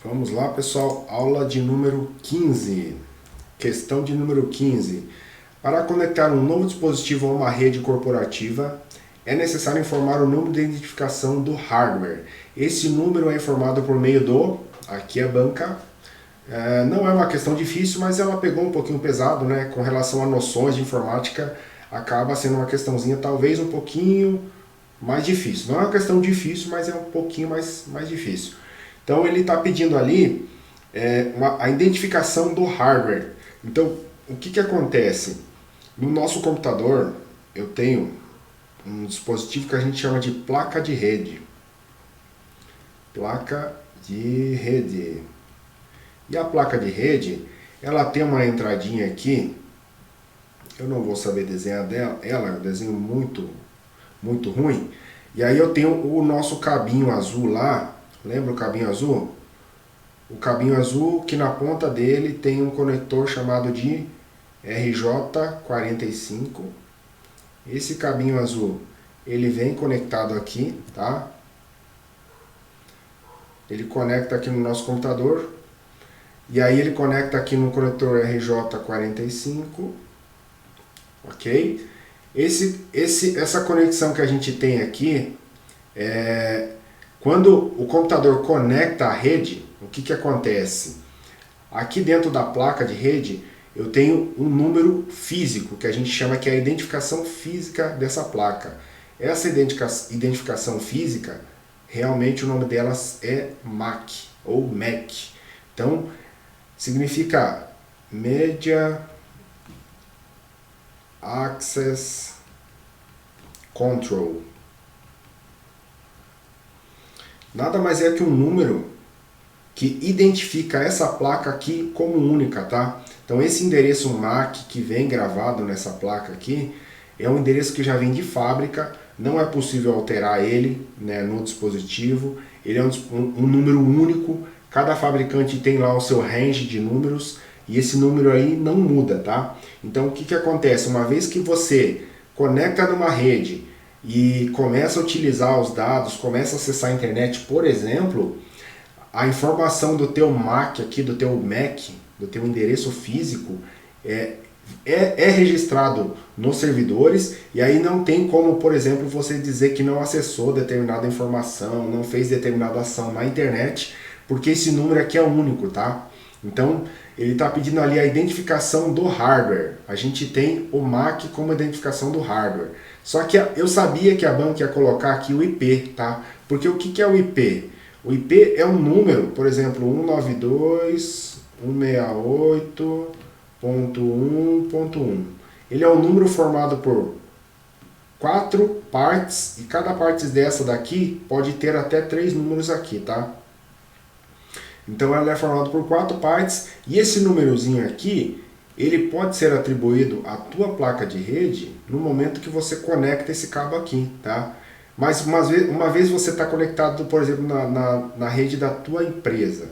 Vamos lá, pessoal, aula de número 15. Questão de número 15. Para conectar um novo dispositivo a uma rede corporativa, é necessário informar o número de identificação do hardware. Esse número é informado por meio do... Aqui é a banca. Não é uma questão difícil, mas ela pegou um pouquinho pesado, né? Com relação a noções de informática, acaba sendo uma questãozinha talvez um pouquinho mais difícil. Não é uma questão difícil, mas é um pouquinho mais difícil. Então ele está pedindo ali a identificação do hardware. Então o que acontece? No nosso computador eu tenho um dispositivo que a gente chama de placa de rede. Placa de rede. E a placa de rede, ela tem uma entradinha aqui. Eu não vou saber desenhar ela, é um desenho muito ruim. E aí eu tenho o nosso cabinho azul lá. Lembra o cabinho azul? O cabinho azul que na ponta dele tem um conector chamado de RJ45. Esse cabinho azul, ele vem conectado aqui, tá? Ele conecta aqui no nosso computador. E aí ele conecta aqui no conector RJ45. Ok? Essa conexão que a gente tem aqui, quando o computador conecta a rede, o que acontece? Aqui dentro da placa de rede, eu tenho um número físico, que a gente chama que é a identificação física dessa placa. Essa identificação física, realmente o nome delas é MAC, ou MAC. Então, significa Media Access Control. Nada mais é que um número que identifica essa placa aqui como única, tá? Então esse endereço MAC que vem gravado nessa placa aqui é um endereço que já vem de fábrica, não é possível alterar ele, né, no dispositivo. Ele é um número único, cada fabricante tem lá o seu range de números e esse número aí não muda, tá? Então o que acontece? Uma vez que você conecta numa rede e começa a utilizar os dados, começa a acessar a internet, por exemplo, a informação do teu MAC aqui, do teu MAC, do teu endereço físico, é registrado nos servidores, e aí não tem como, por exemplo, você dizer que não acessou determinada informação, não fez determinada ação na internet, porque esse número aqui é único, tá? Então, ele está pedindo ali a identificação do hardware. A gente tem o MAC como identificação do hardware. Só que eu sabia que a banca ia colocar aqui o IP, tá? Porque o que é o IP? O IP é um número, por exemplo, 192.168.1.1. Ele é um número formado por 4 partes, e cada parte dessa daqui pode ter até 3 números aqui, tá? Então ela é formada por 4 partes, e esse númerozinho aqui, ele pode ser atribuído à tua placa de rede no momento que você conecta esse cabo aqui, tá? Mas uma vez você está conectado, por exemplo, na rede da tua empresa,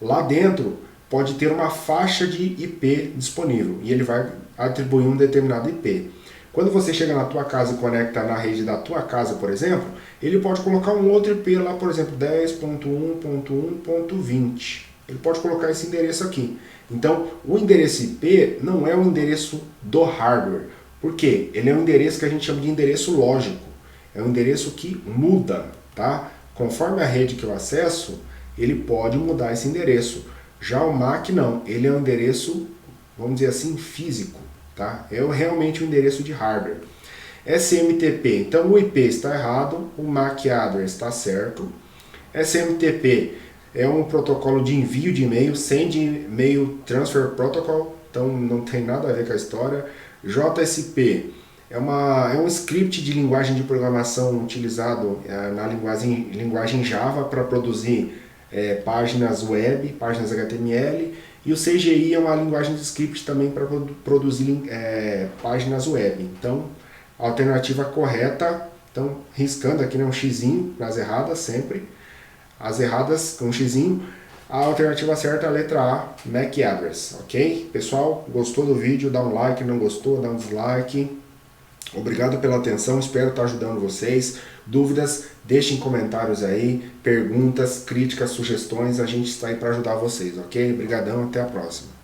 lá dentro pode ter uma faixa de IP disponível, e ele vai atribuir um determinado IP. Quando você chega na tua casa e conecta na rede da tua casa, por exemplo, ele pode colocar um outro IP lá, por exemplo, 10.1.1.20. Ele pode colocar esse endereço aqui. Então, o endereço IP não é o endereço do hardware. Por quê? Ele é um endereço que a gente chama de endereço lógico. É um endereço que muda, tá? Conforme a rede que eu acesso, ele pode mudar esse endereço. Já o MAC não, ele é um endereço, vamos dizer assim, físico, tá? É realmente um endereço de hardware. SMTP, então o IP está errado, o MAC address está certo. SMTP é um protocolo de envio de e-mail, Send Mail Transfer Protocol, então não tem nada a ver com a história. JSP é um script de linguagem de programação utilizado na linguagem Java para produzir páginas web, páginas HTML, e o CGI é uma linguagem de script também para produzir páginas web. Então, a alternativa correta, então riscando aqui, né, um xizinho nas erradas sempre, as erradas com um xizinho. A alternativa certa é a letra A, MAC address, ok? Pessoal, gostou do vídeo? Dá um like, não gostou? Dá um dislike. Obrigado pela atenção, espero estar ajudando vocês. Dúvidas, deixem comentários aí, perguntas, críticas, sugestões, a gente está aí para ajudar vocês, ok? Obrigadão, até a próxima.